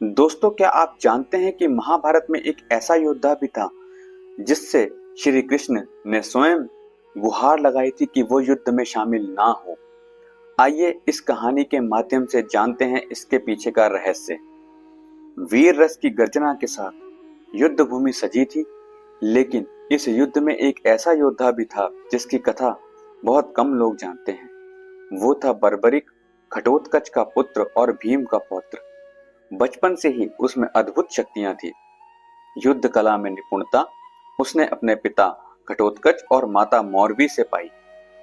दोस्तों, क्या आप जानते हैं कि महाभारत में एक ऐसा योद्धा भी था जिससे श्री कृष्ण ने स्वयं गुहार लगाई थी कि वो युद्ध में शामिल ना हो। आइए इस कहानी के माध्यम से जानते हैं इसके पीछे का रहस्य। वीर रस की गर्जना के साथ युद्ध भूमि सजी थी, लेकिन इस युद्ध में एक ऐसा योद्धा भी था जिसकी कथा बहुत कम लोग जानते हैं। वो था बर्बरिक, घटोत्कच का पुत्र और भीम का पौत्र। बचपन से ही उसमें अद्भुत शक्तियां थी। युद्ध कला में निपुणता उसने अपने पिता घटोत्कच और माता मौरवी से पाई,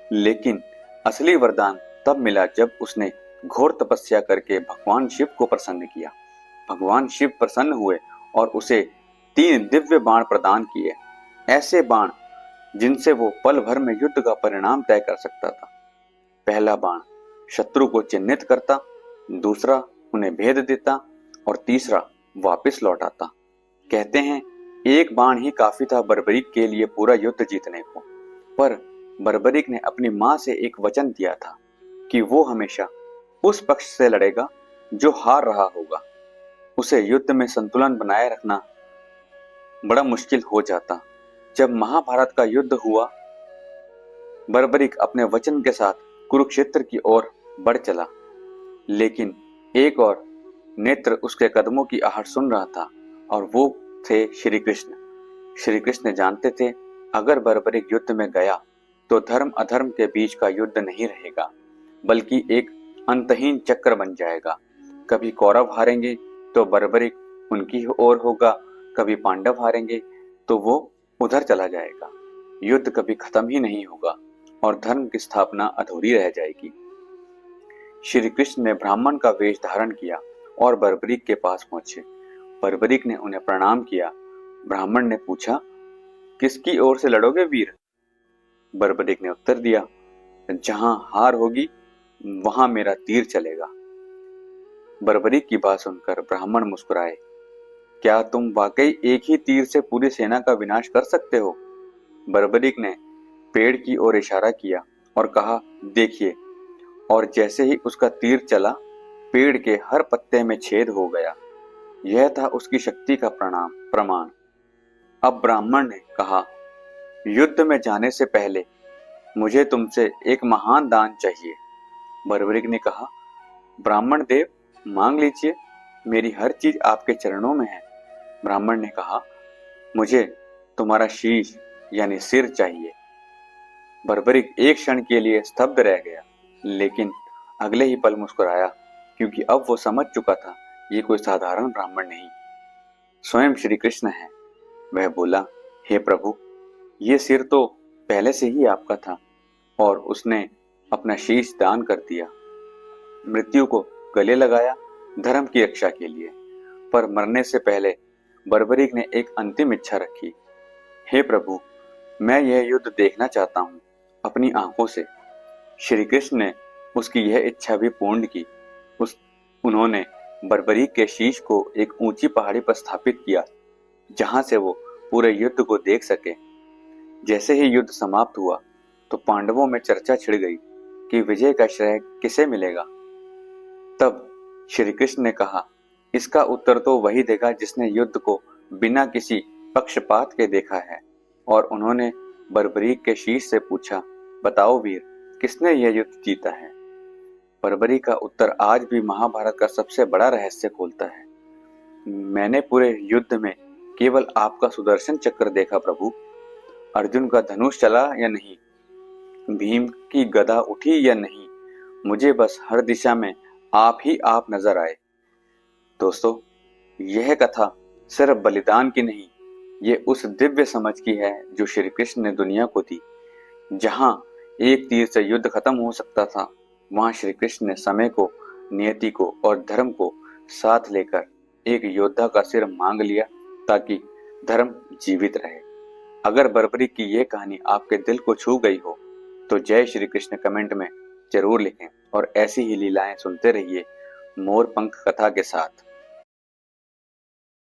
लेकिन असली वरदान तब मिला जब उसने घोर तपस्या करके भगवान शिव को प्रसन्न किया। भगवान शिव प्रसन्न हुए और उसे 3 दिव्य बाण प्रदान किए, ऐसे बाण जिनसे वो पल भर में युद्ध का परिणाम तय कर सकता था। पहला बाण शत्रु को चिन्हित करता, दूसरा उन्हें भेद देता और तीसरा वापस लौट आता। कहते हैं एक बाण ही काफी था बर्बरीक के लिए पूरा युद्ध जीतने को। पर बर्बरीक ने अपनी मां से एक वचन दिया था कि वो हमेशा उस पक्ष से लड़ेगा जो हार रहा होगा। उसे युद्ध में संतुलन बनाए रखना बड़ा मुश्किल हो जाता। जब महाभारत का युद्ध हुआ, बर्बरीक अपने वचन के साथ कुरुक्षेत्र की ओर बढ़ चला, लेकिन एक और नेत्र उसके कदमों की आहट सुन रहा था और वो थे श्री कृष्ण। श्री कृष्ण जानते थे अगर बर्बरीक युद्ध में गया तो धर्म अधर्म के बीच का युद्ध नहीं रहेगा, बल्कि एक अंतहीन चक्र बन जाएगा। कभी कौरव हारेंगे तो बर्बरीक उनकी ओर होगा, कभी पांडव हारेंगे तो वो उधर चला जाएगा। युद्ध कभी खत्म ही नहीं होगा और धर्म की स्थापना अधूरी रह जाएगी। श्री कृष्ण ने ब्राह्मण का वेश धारण किया और बर्बरीक के पास पहुंचे। बर्बरीक ने उन्हें प्रणाम किया। ब्राह्मण ने पूछा, किसकी ओर से लड़ोगे वीर? बर्बरीक ने उत्तर दिया, जहां हार होगी वहां मेरा तीर चलेगा। बर्बरीक की बात सुनकर ब्राह्मण मुस्कुराए। क्या तुम वाकई एक ही तीर से पूरी सेना का विनाश कर सकते हो? बर्बरीक ने पेड़ की ओर इशारा किया और कहा, देखिए। और जैसे ही उसका तीर चला, पेड़ के हर पत्ते में छेद हो गया। यह था उसकी शक्ति का प्रमाण। अब ब्राह्मण ने कहा, युद्ध में जाने से पहले मुझे तुमसे एक महान दान चाहिए। बर्बरीक ने कहा, ब्राह्मण देव, मांग लीजिए, मेरी हर चीज आपके चरणों में है। ब्राह्मण ने कहा, मुझे तुम्हारा शीश यानी सिर चाहिए। बर्बरीक एक क्षण के लिए स्तब्ध रह गया, लेकिन अगले ही पल मुस्कुराया, क्योंकि अब वो समझ चुका था ये कोई साधारण ब्राह्मण नहीं, स्वयं श्री कृष्ण है। वह बोला, हे प्रभु, ये सिर तो पहले से ही आपका था। और उसने अपना शीश दान कर दिया, मृत्यु को गले लगाया धर्म की रक्षा के लिए। पर मरने से पहले बर्बरीक ने एक अंतिम इच्छा रखी। हे प्रभु, मैं यह युद्ध देखना चाहता हूं अपनी आंखों से। श्री कृष्ण ने उसकी यह इच्छा भी पूर्ण की। उन्होंने बर्बरीक के शीश को एक ऊंची पहाड़ी पर स्थापित किया, जहां से वो पूरे युद्ध को देख सके। जैसे ही युद्ध समाप्त हुआ तो पांडवों में चर्चा छिड़ गई कि विजय का श्रेय किसे मिलेगा। तब श्री कृष्ण ने कहा, इसका उत्तर तो वही देगा जिसने युद्ध को बिना किसी पक्षपात के देखा है। और उन्होंने बर्बरीक के शीश से पूछा, बताओ वीर, किसने यह युद्ध जीता है? बर्बरीक का उत्तर आज भी महाभारत का सबसे बड़ा रहस्य खोलता है। मैंने पूरे युद्ध में केवल आपका सुदर्शन चक्र देखा प्रभु। अर्जुन का धनुष चला या नहीं, भीम की गदा उठी या नहीं, मुझे बस हर दिशा में आप ही आप नजर आए। दोस्तों, यह कथा सिर्फ बलिदान की नहीं, ये उस दिव्य समझ की है जो श्री कृष्ण ने दुनिया को दी। जहां एक तीर से युद्ध खत्म हो सकता था, वहां श्री कृष्ण ने समय को, नियति को और धर्म को साथ लेकर एक योद्धा का सिर मांग लिया ताकि धर्म जीवित रहे। अगर बर्बरीक की यह कहानी आपके दिल को छू गई हो तो जय श्री कृष्ण कमेंट में जरूर लिखें और ऐसी ही लीलाएं सुनते रहिए मोर पंख कथा के साथ।